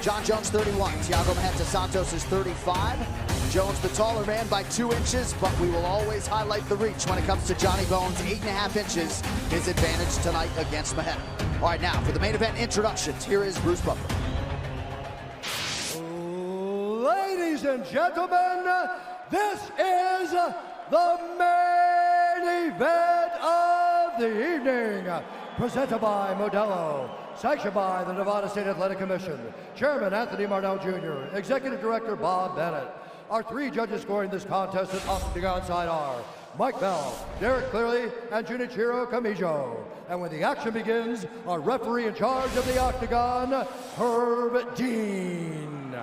John Jones, 31. Thiago Santos is 35. Jones, the taller man by 2 inches, but we will always highlight the reach when it comes to Johnny Bones. 8.5 inches, his advantage tonight against Marreta. All right, now for the main event introductions, here is Bruce Butler. Ladies and gentlemen, this is the main event of the evening. Presented by Modelo, sanctioned by the Nevada State Athletic Commission, Chairman Anthony Marnell Jr., Executive Director Bob Bennett. Our 3 judges scoring this contest at Octagon side are Mike Bell, Derek Clearly, and Junichiro Kamijo. And when the action begins, our referee in charge of the Octagon, Herb Dean.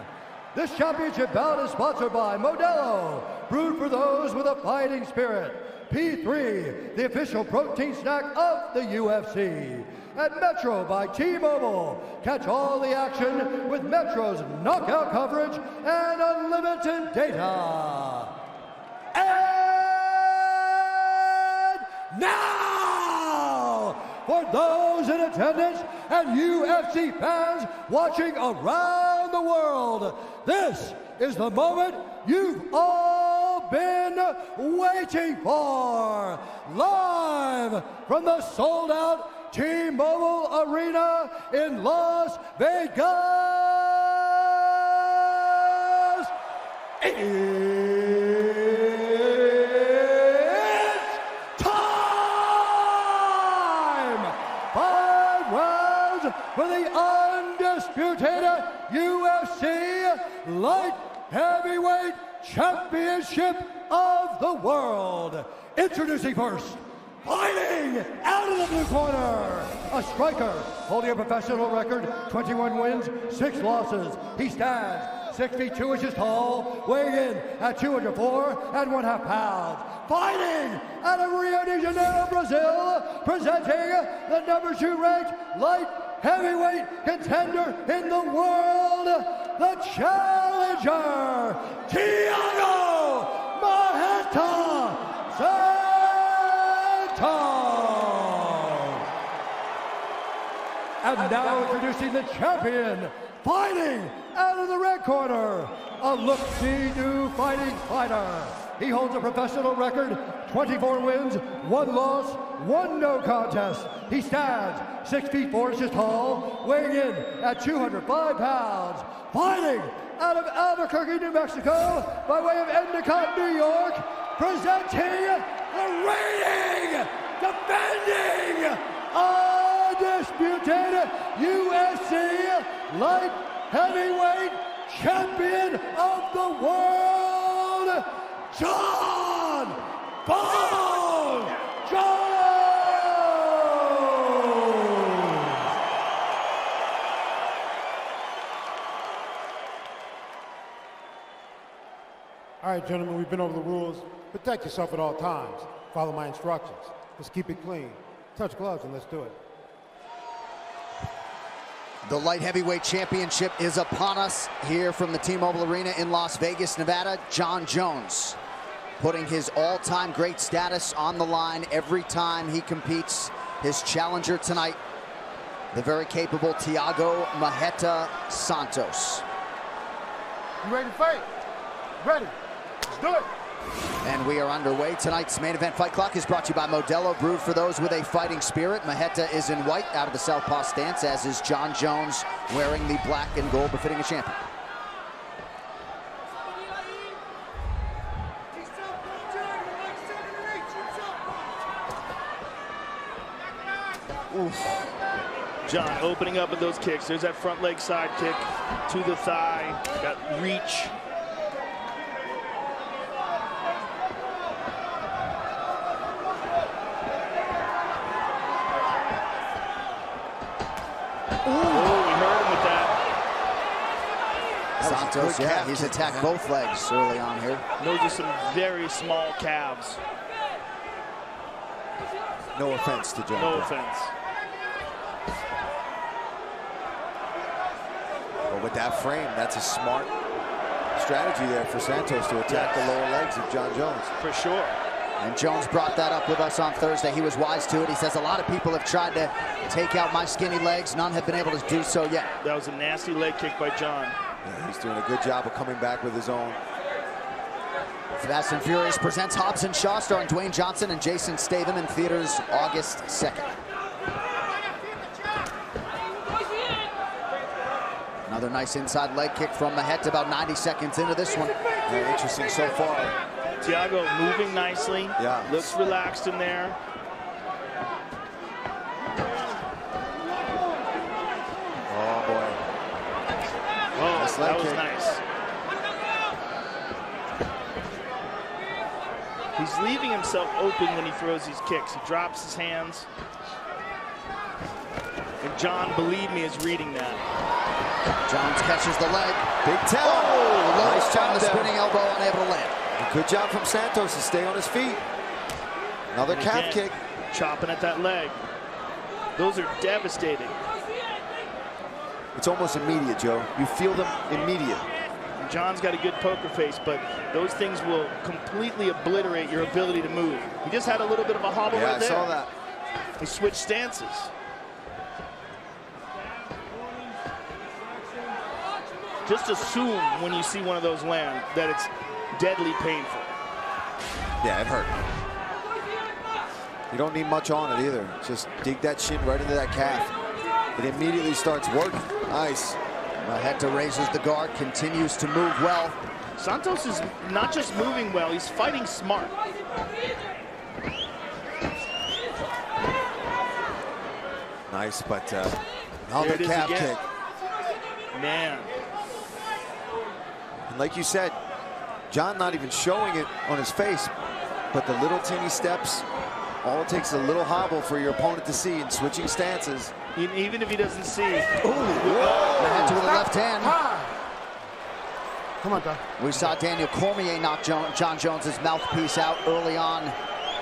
This championship bout is sponsored by Modelo, brewed for those with a fighting spirit. P3, the official protein snack of the UFC. And Metro by T-Mobile. Catch all the action with Metro's knockout coverage and unlimited data. And now, for those in attendance and UFC fans watching around the world, this is the moment you've all been waiting for. Live from the sold-out T-Mobile Arena in Las Vegas. It's time! 5 rounds for the undisputed UFC light heavyweight championship of the world. Introducing first, fighting out of the blue corner, a striker holding a professional record, 21 wins, 6 losses. He stands 6 feet 2 inches tall, weighing in at 204 1/2 pounds. Fighting out of Rio de Janeiro, Brazil, presenting the number 2 ranked light heavyweight contender in the world, the challenger, Thiago Marreta Santos. And now introducing the champion, fighting out of the red corner, a look-see-do fighting fighter. He holds a professional record, 24 wins, 1 loss, 1 no contest. He stands 6 feet 4 inches tall, weighing in at 205 pounds. Fighting out of Albuquerque, New Mexico, by way of Endicott, New York, presenting the reigning, defending, undisputed UFC light heavyweight champion of the world, John Bones Jones! All right, gentlemen, we've been over the rules. Protect yourself at all times. Follow my instructions. Let's keep it clean. Touch gloves and let's do it. The light heavyweight championship is upon us here from the T-Mobile Arena in Las Vegas, Nevada. John Jones putting his all-time great status on the line every time he competes. His challenger tonight, the very capable Thiago Marreta Santos. You ready to fight? Ready. Let's do it. And we are underway. Tonight's main event fight clock is brought to you by Modelo, brewed for those with a fighting spirit. Marreta is in white out of the southpaw stance, as is John Jones wearing the black and gold befitting a champion. Oof. John opening up with those kicks. There's that front leg side kick to the thigh. Got reach. Santos, yeah, he's attacked both legs early on here. Those are some very small calves. No offense to John. No offense. But with that frame, that's a smart strategy there for Santos to attack the lower legs of John Jones. For sure. And Jones brought that up with us on Thursday. He was wise to it. He says a lot of people have tried to take out my skinny legs. None have been able to do so yet. That was a nasty leg kick by John. Yeah, he's doing a good job of coming back with his own. Fast and Furious presents Hobbs and Shaw, starring Dwayne Johnson and Jason Statham, in theaters August 2nd. Another nice inside leg kick from Marreta about 90 seconds into this one. Yeah, interesting so far. Thiago moving nicely. Yeah. Looks relaxed in there. Oh, boy. Oh, Nice that leg was kick. nice. He's leaving himself open when he throws these kicks. He drops his hands. And John, believe me, is reading that. Jones catches the leg. Big tap. Oh, Nice job the there. spinning elbow, unable to land. Good job from Santos to stay on his feet. Another And calf again, kick. chopping at that leg. Those are devastating. It's almost immediate, Joe. You feel them immediate. And John's got a good poker face, but those things will completely obliterate your ability to move. He just had a little bit of a hobble Yeah, right I there. saw that. He switched stances. Just assume when you see one of those land that it's deadly painful. Yeah, it hurt. You don't need much on it either. Just dig that shin right into that calf. It immediately starts working. Nice. Marreta raises the guard, continues to move well. Santos is not just moving well, he's fighting smart. Nice, but There another it is calf again. kick. Man, And like you said, John not even showing it on his face, but the little teeny steps, all it takes is a little hobble for your opponent to see, and switching stances. even if he doesn't see. Marreta with the left hand. Come on, Doc. We saw Daniel Cormier knock John Jones's mouthpiece out early on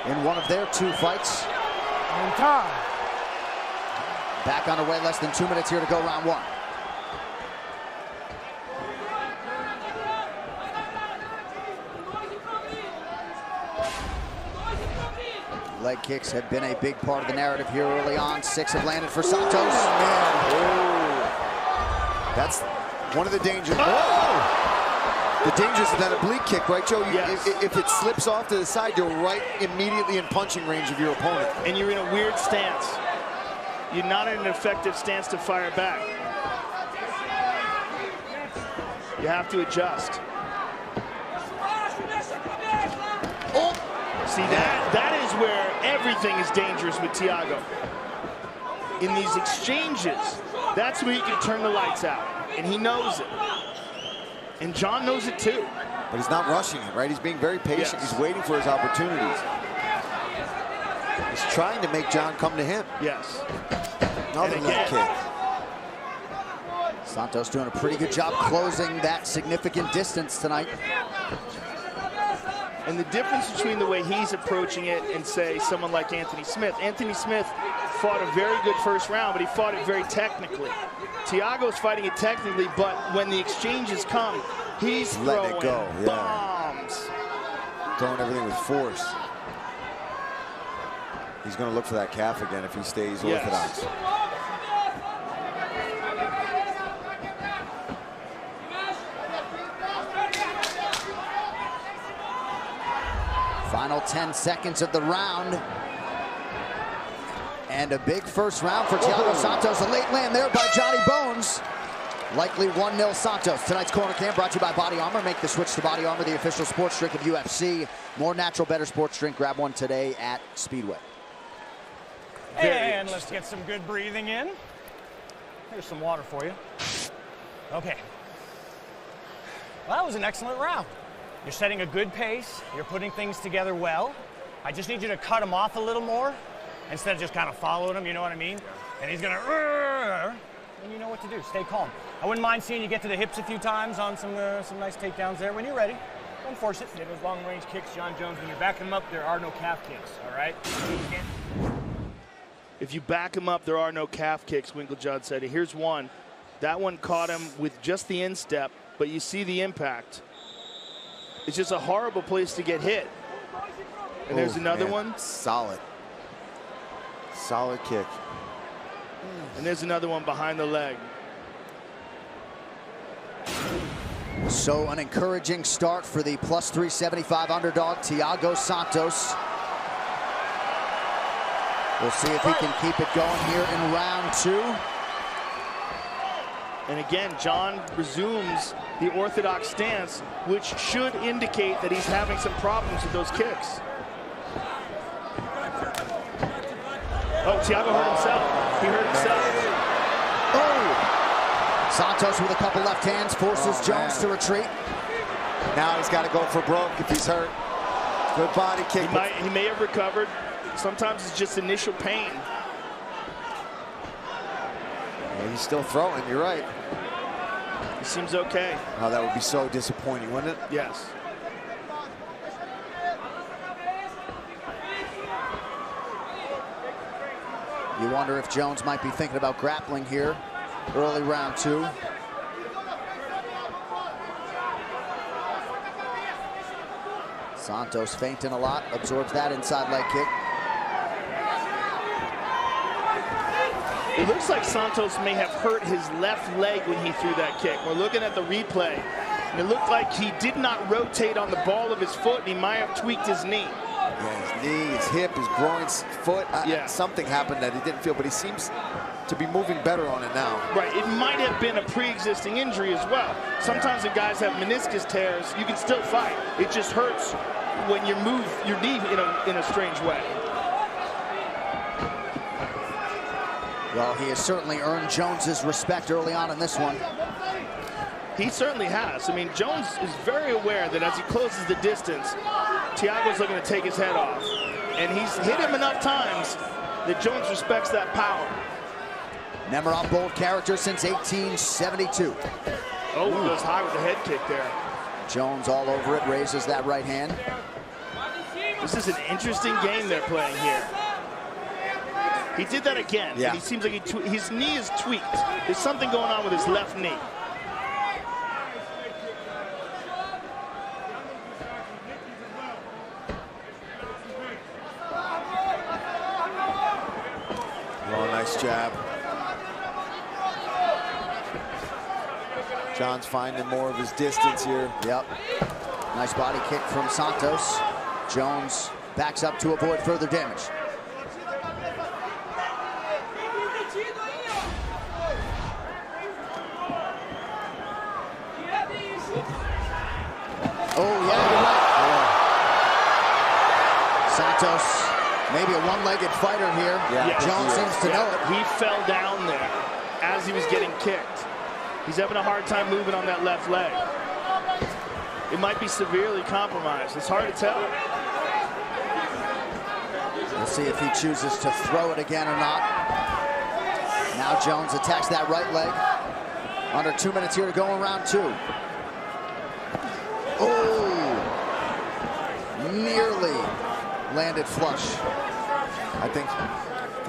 in one of their two fights. And time. Back underway, less than 2 minutes here to go, round one. Leg kicks have been a big part of the narrative here early on. 6 have landed for Santos. That's one of the dangers. Oh! The dangers of that oblique kick, right, Joe? Yes. If it slips off to the side, you're right immediately in punching range of your opponent. And you're in a weird stance. You're not in an effective stance to fire back. You have to adjust. Oh! See, that is where everything is dangerous with Thiago. In these exchanges, that's where you can turn the lights out. And he knows it. And John knows it too. But he's not rushing it, right? He's being very patient. Yes. He's waiting for his opportunities. He's trying to make John come to him. Yes. Another And leg again. kick. Santos doing a pretty good job closing that significant distance tonight. And the difference between the way he's approaching it and, say, someone like Anthony Smith. Anthony Smith fought a very good first round, but he fought it very technically. Thiago's fighting it technically, but when the exchanges come, he's Letting throwing it go, yeah. bombs. Throwing everything with force. He's going to look for that calf again if he stays Yes. orthodox. Final 10 seconds of the round. And a big first round for Thiago Santos. A late land there by Johnny Bones. Likely 1-0 Santos. Tonight's Corner Cam brought to you by Body Armor. Make the switch to Body Armor, the official sports drink of UFC. More natural, better sports drink. Grab one today at Speedway. And let's get some good breathing in. Here's some water for you. Okay. Well, that was an excellent round. You're setting a good pace. You're putting things together well. I just need you to cut him off a little more instead of just kind of following him, you know what I mean? And he's gonna, and you know what to do. Stay calm. I wouldn't mind seeing you get to the hips a few times on some nice takedowns there when you're ready. Don't force it. Yeah, those long-range kicks, John Jones, when you're backing them up, there are no calf kicks, all right? If you back him up, there are no calf kicks, Winklejohn said. Here's one. That one caught him with just the instep, but you see the impact. It's just a horrible place to get hit. And there's another one. Solid. Solid kick. And there's another one behind the leg. So an encouraging start for the plus 375 underdog, Thiago Santos. We'll see if he can keep it going here in round 2. And again, John resumes the orthodox stance, which should indicate that he's having some problems with those kicks. Oh, Thiago hurt himself. He hurt himself. Oh! Santos with a couple left hands forces Jones to retreat. Now he's got to go for broke if he's hurt. Good body kick. He may have recovered. Sometimes it's just initial pain. Yeah, he's still throwing, you're right. He seems okay. Oh, that would be so disappointing, wouldn't it? Yes. You wonder if Jones might be thinking about grappling here early round 2. Santos feinting a lot, absorbs that inside leg kick. It looks like Santos may have hurt his left leg when he threw that kick. We're looking at the replay. And it looked like he did not rotate on the ball of his foot, and he might have tweaked his knee. Yeah, his knee, his hip, his groin, his foot. Something happened that he didn't feel, but he seems to be moving better on it now. Right, it might have been a pre-existing injury as well. Sometimes when guys have meniscus tears, you can still fight. It just hurts when you move your knee in a strange way. Well, he has certainly earned Jones's respect early on in this one. He certainly has. I mean, Jones is very aware that as he closes the distance, Thiago's looking to take his head off. And he's hit him enough times that Jones respects that power. Nemiroff bold character since 1872. Oh, he goes high with the head kick there. Jones all over it, raises that right hand. This is an interesting game they're playing here. He did that again, and he seems like his knee is tweaked. There's something going on with his left knee. Oh, nice jab. John's finding more of his distance here. Yep. Nice body kick from Santos. Jones backs up to avoid further damage. Oh, yeah, you're right. Santos, maybe a one-legged fighter here. Yeah, Jones seems to know it. He fell down there as he was getting kicked. He's having a hard time moving on that left leg. It might be severely compromised. It's hard to tell. We'll see if he chooses to throw it again or not. Now Jones attacks that right leg. Under 2 minutes here to go in round 2. Oh! Nearly landed flush. I think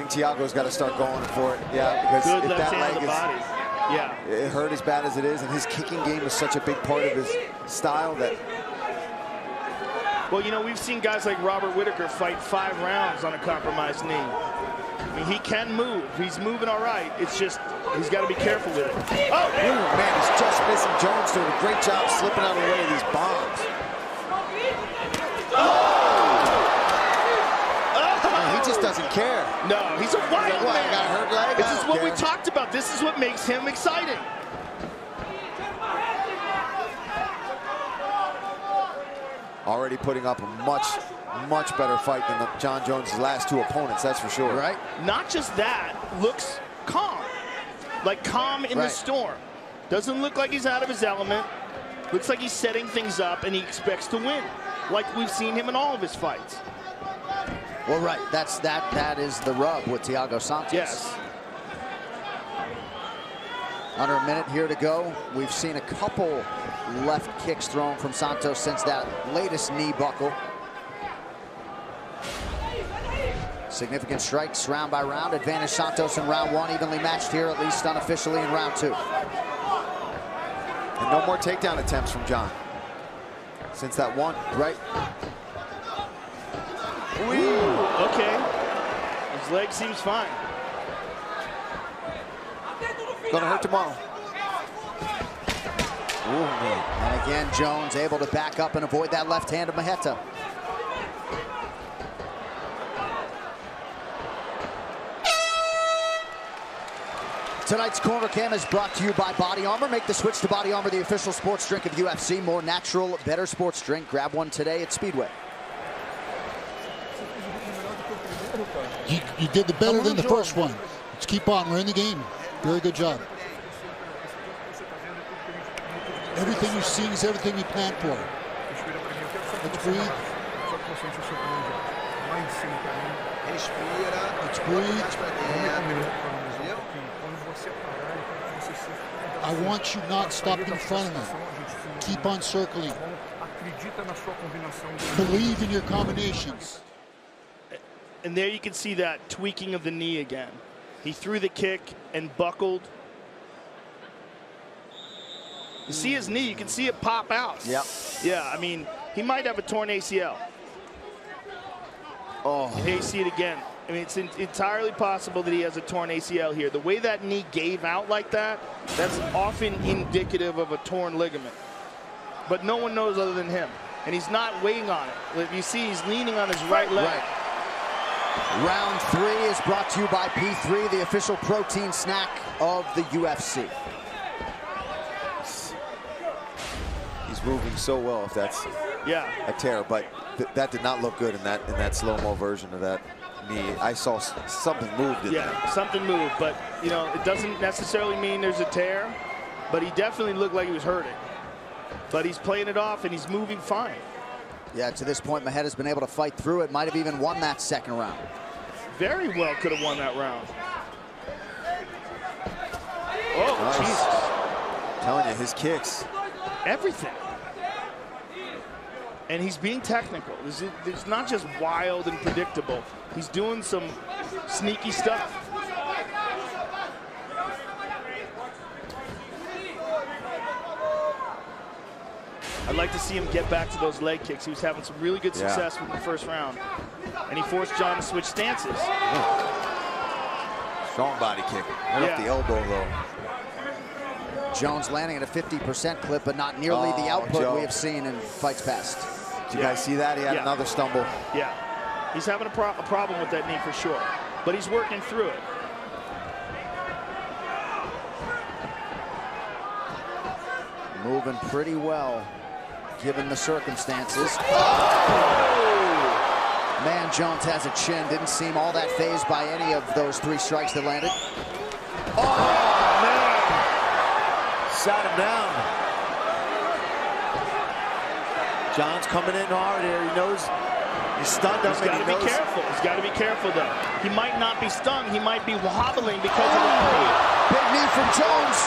Thiago's got to start going for it. Yeah, because Good if that leg body. It hurt as bad as it is, and his kicking game is such a big part of his style that. Well, you know, we've seen guys like Robert Whitaker fight 5 rounds on a compromised knee. I mean, he can move. He's moving all right. It's just he's got to be careful with it. Oh, man, he's just missing. Jones doing a great job slipping out of the way of these bombs. He just doesn't care. No, he's a wild man. I got a hurt leg. This is what we talked about. This is what makes him exciting. Already putting up a much better fight than John Jones' last 2 opponents, that's for sure. Right? Not just that, looks calm. Like calm in the storm. Doesn't look like he's out of his element. Looks like he's setting things up and he expects to win. Like we've seen him in all of his fights. Well, right. That is the rub with Thiago Santos. Yes. Under a minute here to go. We've seen a couple left kicks thrown from Santos since that latest knee buckle. Significant strikes round by round. Advantage Santos in round 1. Evenly matched here, at least unofficially, in round 2. And no more takedown attempts from John since that one. Right. Ooh, okay. His leg seems fine. Gonna hurt tomorrow. Ooh, man. And again, Jones able to back up and avoid that left hand of Marreta. Tonight's Corner Cam is brought to you by Body Armor. Make the switch to Body Armor, the official sports drink of UFC. More natural, better sports drink. Grab one today at Speedway. You did the better than the first one. Let's keep on. We're in the game. Very good job. Everything you see is everything you planned for. Let's breathe. Let's breathe. I want you not stopped in front of me. Keep on circling. Believe in your combinations. And there you can see that tweaking of the knee again. He threw the kick and buckled. You see his knee, you can see it pop out. Yep. Yeah, I mean, he might have a torn ACL. Oh. And here you see it again. I mean, it's entirely possible that he has a torn ACL here. The way that knee gave out like that, that's often indicative of a torn ligament. But no one knows other than him. And he's not weighing on it. You see he's leaning on his right leg. Right. Round 3 is brought to you by P3, the official protein snack of the UFC. He's moving so well if that's a tear, but that did not look good in that slow-mo version of that knee. I saw something moved in there. Something moved, but you know, it doesn't necessarily mean there's a tear, but he definitely looked like he was hurting. But he's playing it off and he's moving fine. Yeah, to this point, Marreta's been able to fight through it. Might have even won that second round. Very well could have won that round. Oh, nice. Jesus. I'm telling you, his kicks. Everything. And he's being technical. It's not just wild and predictable. He's doing some sneaky stuff. I'd like to see him get back to those leg kicks. He was having some really good success with the first round. And he forced John to switch stances. Strong body kick. Right off the elbow, though. Jones landing at a 50% clip, but not nearly the output we have seen in fights past. Did you guys see that? He had another stumble. Yeah. He's having a problem with that knee for sure. But he's working through it. Moving pretty well, given the circumstances. Oh! Man, Jones has a chin. Didn't seem all that fazed by any of those 3 strikes that landed. Oh, man! Sat him down. John's coming in hard here. He knows he's stunned him. He's got to be careful. He's got to be careful, though. He might not be stung. He might be wobbling because of the knee. Big knee from Jones.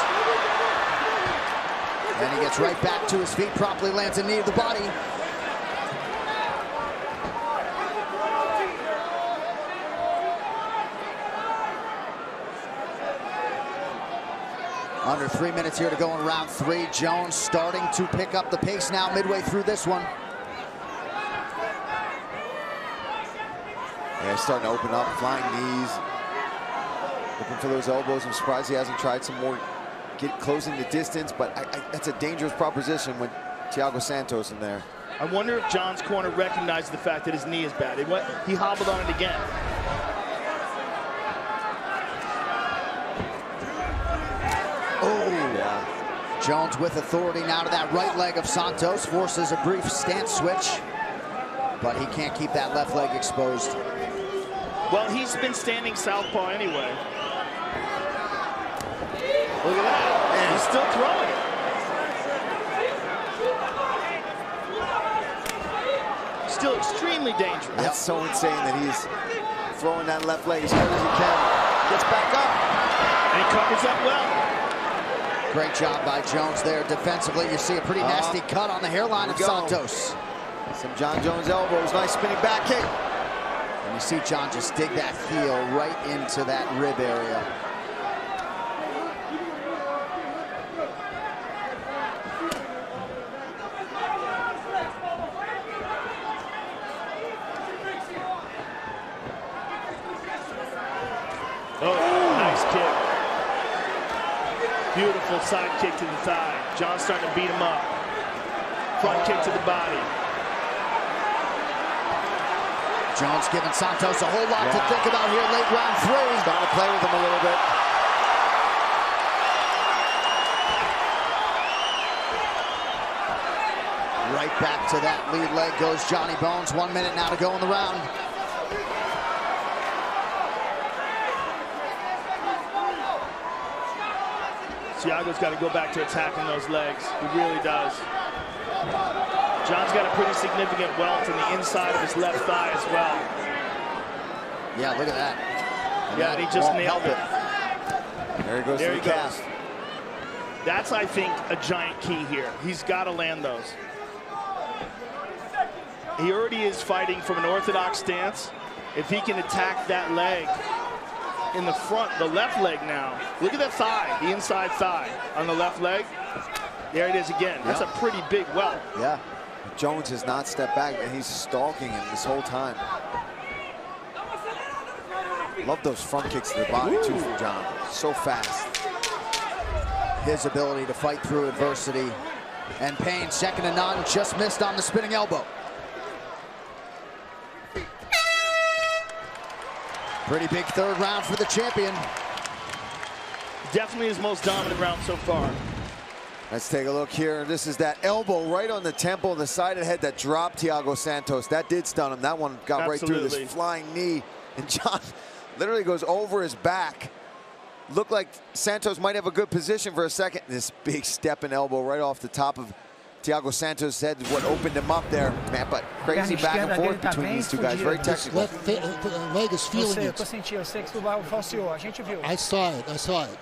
And he gets right back to his feet, promptly lands a knee to the body. Under 3 minutes here to go in round 3. Jones starting to pick up the pace now midway through this one. Yeah, starting to open up, flying knees. Looking for those elbows. I'm surprised he hasn't tried some more, closing the distance, but that's a dangerous proposition with Thiago Santos in there. I wonder if John's corner recognized the fact that his knee is bad. He hobbled on it again. Oh, yeah. Jones with authority now to that right leg of Santos, forces a brief stance switch, but he can't keep that left leg exposed. Well, he's been standing southpaw anyway. Look at that. And he's still throwing it. Still extremely dangerous. That's so insane that he's throwing that left leg as hard as he can. Gets back up. And he covers up well. Great job by Jones there defensively. You see a pretty nasty cut on the hairline of Santos. Some John Jones elbows. Nice spinning back kick. And you see John just dig that heel right into that rib area. side kick to the thigh. John's starting to beat him up. Front kick to the body. Jones giving Santos a whole lot to think about here late round 3. Starting to play with him a little bit. Right back to that lead leg goes Johnny Bones. 1 minute now to go in the round. Thiago's got to go back to attacking those legs. He really does. John's got a pretty significant welt in the inside of his left thigh as well. Yeah, look at that. Yeah, he just nailed it. There he goes to the cast. That's, I think, a giant key here. He's got to land those. He already is fighting from an orthodox stance. If he can attack that leg in the front, the left leg now. Look at that thigh, the inside thigh on the left leg. There it is again. That's a pretty big welt. Yeah. Jones has not stepped back, and he's stalking him this whole time. Love those front kicks to the body, too, from John. So fast. His ability to fight through adversity. And pain, second to none, just missed on the spinning elbow. Pretty big third round for the champion. Definitely his most dominant round so far. Let's take a look here. This is that elbow right on the temple, the side of the head that dropped Thiago Santos. That did stun him. That one got right through this flying knee. And John literally goes over his back. Looked like Santos might have a good position for a second. This big stepping elbow right off the top of Thiago Santos' head is what opened him up there. Man, but crazy back and forth between these two guys. Very technical. Left leg is feeling it. Eu senti, eu sei que tu falseou, a gente viu. I saw it. I saw it.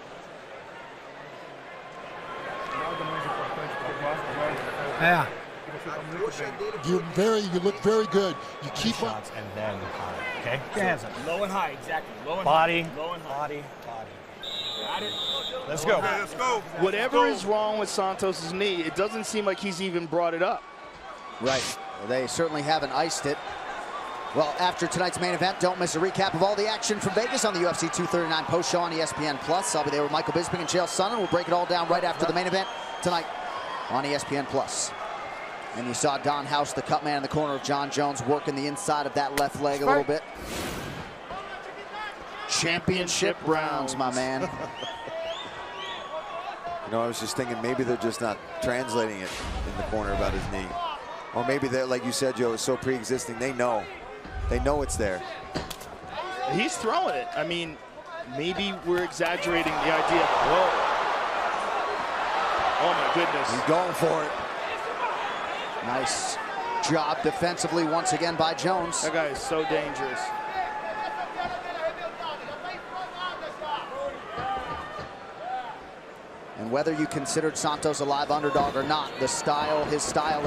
Yeah. You look very good. You keep up. And then okay? Your hands up. Low and high, exactly. Low and body, high. Low and high. body. Got it. Let's go. Let's go. Whatever is wrong with Santos' knee, it doesn't seem like he's even brought it up. Right. Well, they certainly haven't iced it. Well, after tonight's main event, don't miss a recap of all the action from Vegas on the UFC 239 post show on ESPN+. I'll be there with Michael Bisping and Chael Sonnen. We'll break it all down right after the main event tonight on ESPN+. And you saw Don House, the cut man in the corner of John Jones, working the inside of that left leg a little bit. Championship rounds, my man. You know, I was just thinking maybe they're just not translating it in the corner about his knee. Or maybe they're, like you said, Joe, it's so pre-existing. They know. They know it's there. He's throwing it. I mean, maybe we're exaggerating the idea. Whoa. Oh, my goodness. He's going for it. Nice job defensively once again by Jones. That guy is so dangerous. And whether you considered Santos a live underdog or not, his style is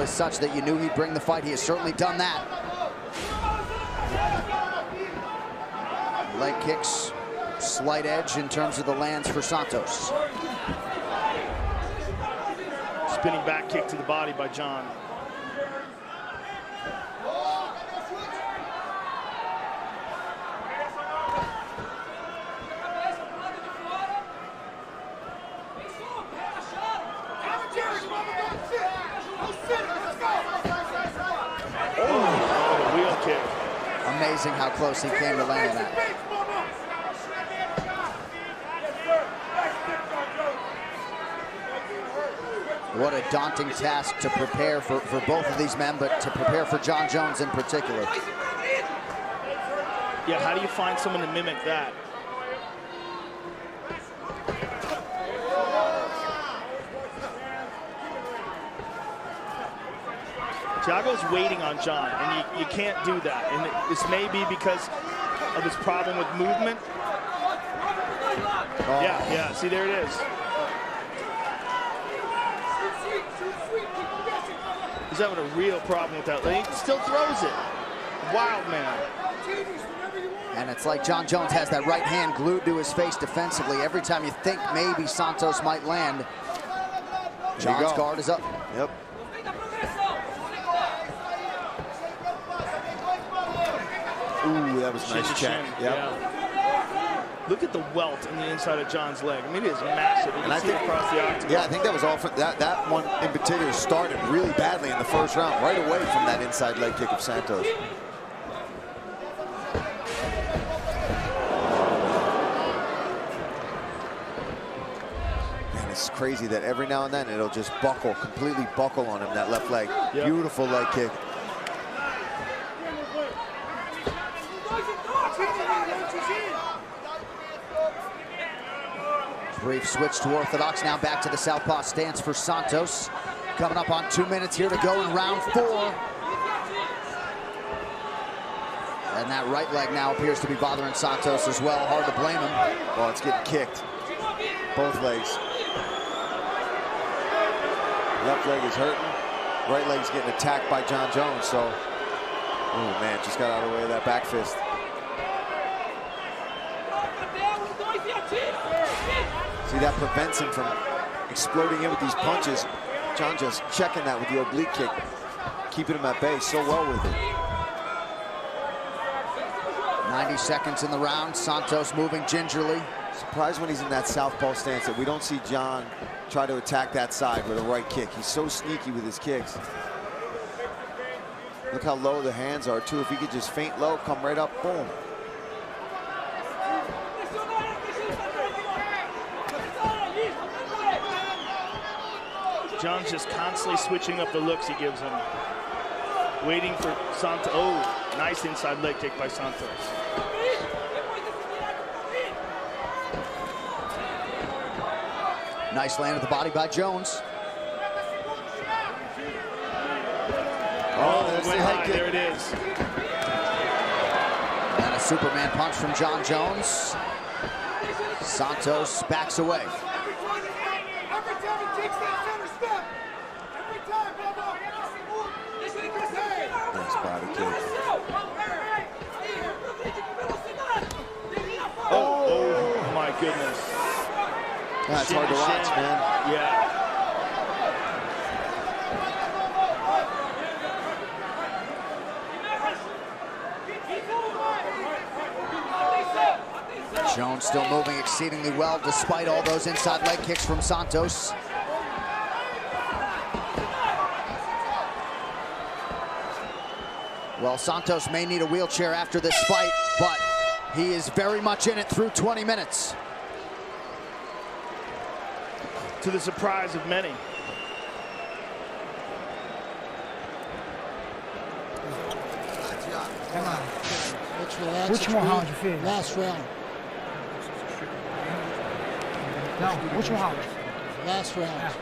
such that you knew he'd bring the fight. He has certainly done that. Leg kicks, slight edge in terms of the lands for Santos. Spinning back kick to the body by John. Amazing how close he came to landing that. What a daunting task to prepare for both of these men, but to prepare for John Jones in particular. Yeah, how do you find someone to mimic that? Thiago's waiting on John, and you can't do that. And this may be because of his problem with movement. Oh. Yeah, see, there it is. He's having a real problem with that. He still throws it. Wild man. And it's like John Jones has that right hand glued to his face defensively. Every time you think maybe Santos might land, John's guard is up. Yep. Ooh, that was a nice check. Yep. Yeah. Look at the welt in the inside of John's leg. I mean, it is massive. And I think across the octagon. Yeah, I think that was all that one in particular started really badly in the first round, right away from that inside leg kick of Santos. Man, it's crazy that every now and then it'll just buckle, completely buckle on him, that left leg. Yep. Beautiful leg kick. Brief switch to orthodox, now back to the southpaw stance for Santos. Coming up on 2 minutes here to go in round 4. And that right leg now appears to be bothering Santos as well. Hard to blame him. Well, it's getting kicked. Both legs. Left leg is hurting. Right leg's getting attacked by Jon Jones, so. Oh man, just got out of the way of that back fist. See, that prevents him from exploding in with these punches. Jon just checking that with the oblique kick, keeping him at bay so well with it. 90 seconds in the round. Santos moving gingerly. Surprised when he's in that southpaw stance that we don't see Jon try to attack that side with a right kick. He's so sneaky with his kicks. Look how low the hands are too. If he could just feint low, come right up, boom. Jon's just constantly switching up the looks he gives him. Waiting for Santos. Oh, nice inside leg kick by Santos. Nice land of the body by Jones. Oh, went high. There it is. And a Superman punch from Jon Jones. Santos backs away. Nice body kick. Oh my goodness. That's hard to watch, man. Yeah. Jones still moving exceedingly well despite all those inside leg kicks from Santos. Well, Santos may need a wheelchair after this fight, but he is very much in it through 20 minutes. To the surprise of many. Come on. Let's relax. Which one? How did you feel? Last round. No, which one? Last round.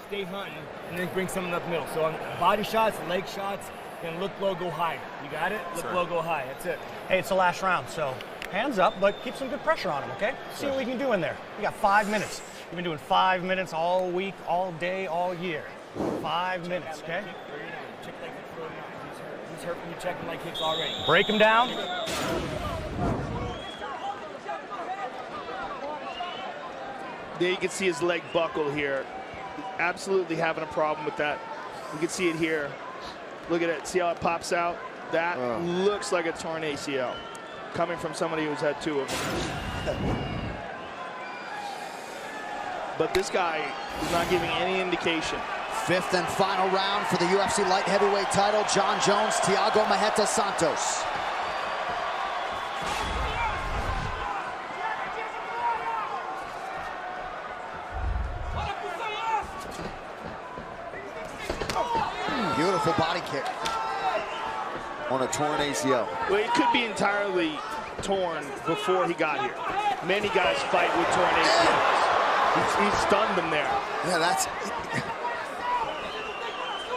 Stay hunting and then bring something up the middle. So on body shots, leg shots, and look low, go high. You got it? Look low, go high. That's it. Hey, it's the last round, so hands up, but keep some good pressure on him, okay? See what we can do in there. We got 5 minutes. We've been doing 5 minutes all week, all day, all year. 5 minutes, okay? Check leg kick, throw him out. He's hurt when you check leg kicks already. Break him down. There you can see his leg buckle here. Absolutely having a problem with that. You can see it here. Look at it. See how it pops out? That looks like a torn ACL. Coming from somebody who's had 2 of them. But this guy is not giving any indication. 5th and final round for the UFC light heavyweight title. Jon Jones, Thiago Marreta Santos. Beautiful body kick. On a torn ACL. Well, it could be entirely torn before he got here. Many guys fight with torn ACLs. He stunned them there. Yeah, that's.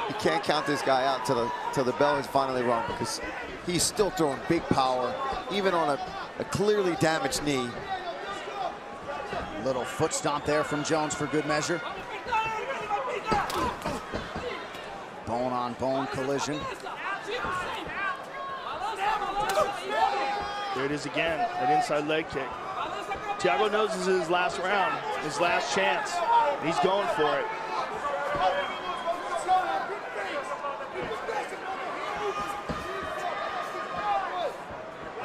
You can't count this guy out till the bell is finally rung, because he's still throwing big power, even on a clearly damaged knee. Little foot stomp there from Jones for good measure. Bone on bone collision. There it is again, an inside leg kick. Thiago knows this is his last round, his last chance. He's going for it.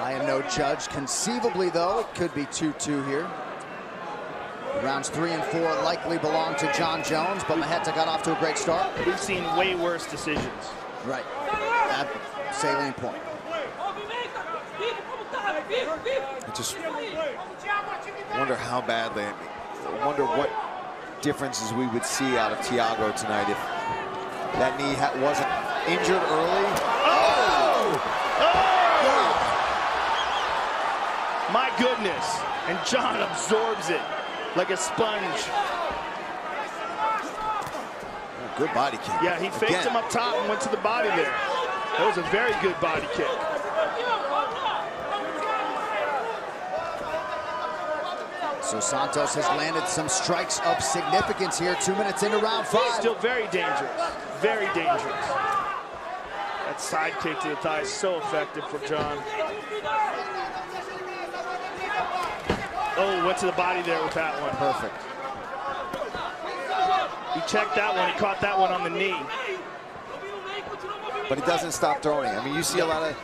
I am no judge. Conceivably, though, it could be 2-2 here. Rounds 3 and 4 likely belong to Jon Jones, but Marreta got off to a great start. We've seen way worse decisions. Right. That salient point. I just wonder how badly. I wonder what differences we would see out of Thiago tonight if that knee wasn't injured early. Oh! Oh! My goodness. And Jon absorbs it like a sponge. Oh, good body kick. Yeah, he faked him up top and went to the body there. That was a very good body kick. So Santos has landed some strikes of significance here. 2 minutes into round 5. Still very dangerous. Very dangerous. That side kick to the thigh is so effective from Jon. Oh, went to the body there with that one. Perfect. He checked that one. He caught that one on the knee. But he doesn't stop throwing. I mean, you see a lot of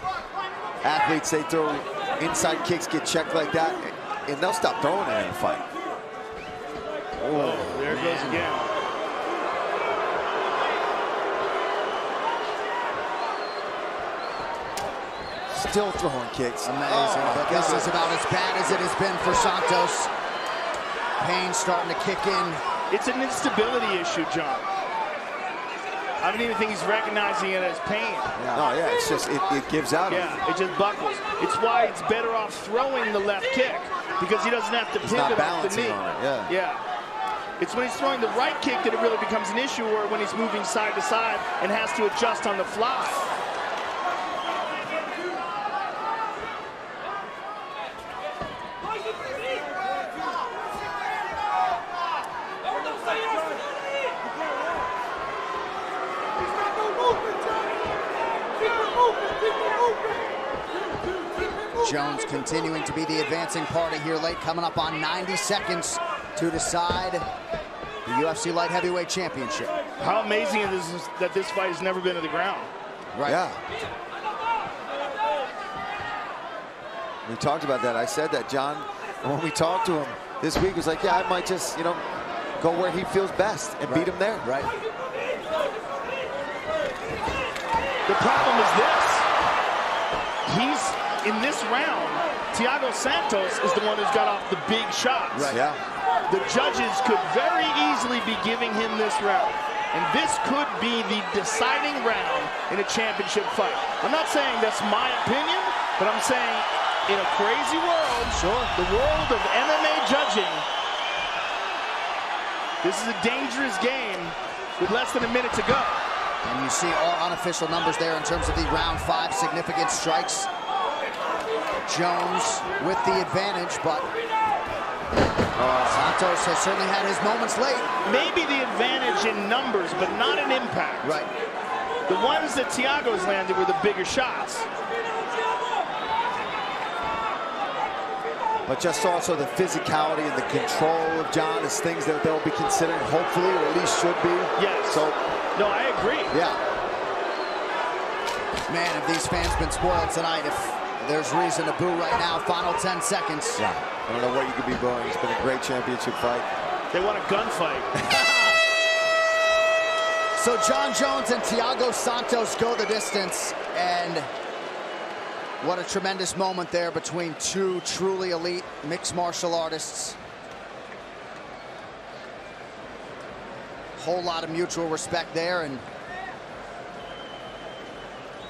athletes, they throw inside kicks, get checked like that, and they'll stop throwing it in a fight. Oh, there it goes again. Still throwing kicks. Amazing. But this is about as bad as it has been for Santos. Pain starting to kick in. It's an instability issue, Jon. I don't even think he's recognizing it as pain. Yeah. No, yeah, it's just, it gives out. Yeah, it just buckles. It's why it's better off throwing the left kick, because he doesn't have to pivot off the knee. On it, yeah. It's when he's throwing the right kick that it really becomes an issue, or when he's moving side to side and has to adjust on the fly. Jones continuing to be the advancing party here late, coming up on 90 seconds to decide the UFC Light Heavyweight Championship. How amazing it is that this fight has never been to the ground. Right. Yeah. We talked about that. I said that, Jon, when we talked to him this week, was like, yeah, I might just, you know, go where he feels best and beat him there. Right. The problem is this. In this round, Thiago Santos is the one who's got off the big shots. Right. Yeah. The judges could very easily be giving him this round. And this could be the deciding round in a championship fight. I'm not saying that's my opinion, but I'm saying in a crazy world, the world of MMA judging, this is a dangerous game with less than a minute to go. And you see all unofficial numbers there in terms of the round 5 significant strikes. Jones with the advantage, but Santos has certainly had his moments late. Maybe the advantage in numbers, but not in impact. Right. The ones that Thiago's landed were the bigger shots. But just also the physicality and the control of Jon is things that they'll be considering, hopefully, or at least should be. Yes. So, no, I agree. Yeah. Man, have these fans been spoiled tonight. If there's reason to boo right now. Final 10 seconds. Yeah. I don't know what you could be booing. It's been a great championship fight. They want a gunfight. So Jon Jones and Thiago Santos go the distance, and what a tremendous moment there between two truly elite mixed martial artists. Whole lot of mutual respect there, and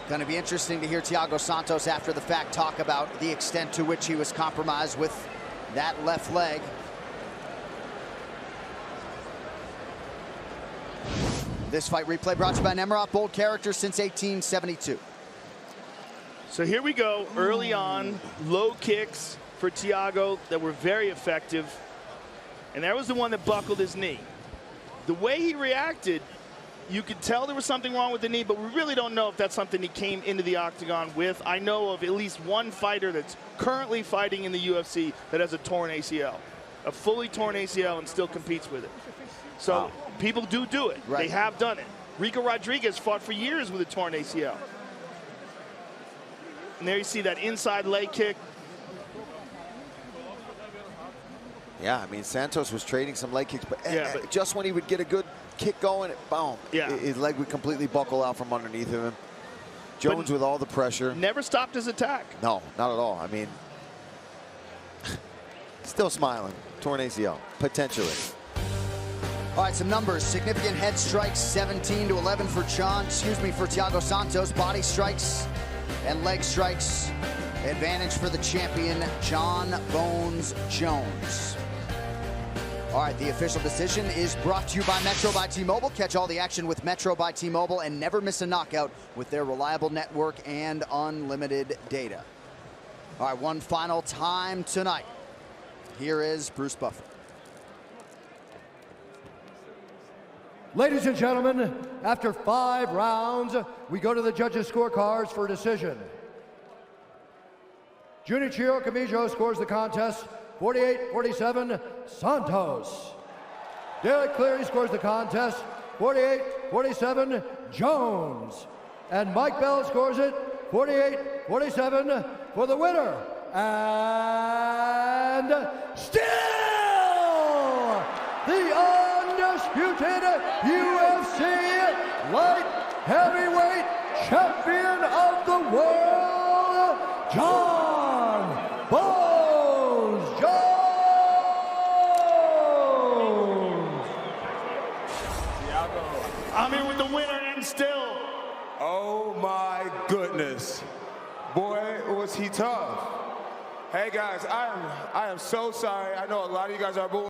going to be interesting to hear Thiago Santos after the fact talk about the extent to which he was compromised with that left leg. This fight replay brought to you by Nemirov, bold character since 1872. So here we go, early on, low kicks for Thiago that were very effective. And that was the one that buckled his knee. The way he reacted, you could tell there was something wrong with the knee, but we really don't know if that's something he came into the octagon with. I know of at least one fighter that's currently fighting in the UFC that has a torn ACL, a fully torn ACL, and still competes with it. So people do it. Right. They have done it. Rico Rodriguez fought for years with a torn ACL. And there you see that inside leg kick. Yeah, I mean, Santos was trading some leg kicks, but just when he would get a good kick going, boom, his leg would completely buckle out from underneath of him. Jones with all the pressure. Never stopped his attack. No, not at all. I mean, still smiling. Torn ACL, potentially. All right, some numbers. Significant head strikes, 17-11 for Thiago Santos. Body strikes and leg strikes, advantage for the champion, Jon Bones Jones. All right, the official decision is brought to you by Metro by T-Mobile. Catch all the action with Metro by T-Mobile and never miss a knockout with their reliable network and unlimited data. All right, one final time tonight. Here is Bruce Buffer. Ladies and gentlemen, after 5 rounds, we go to the judges' scorecards for a decision. Junichiro Kamijo scores the contest 48-47, Santos. Derek Cleary scores the contest 48-47, Jones. And Mike Bell scores it 48-47 for the winner. And still the undisputed UFC light heavyweight champion of the world, Jon Bones Jones. I'm here with the winner and still. Oh my goodness. Boy, was he tough. Hey guys, I am so sorry. I know a lot of you guys are booing.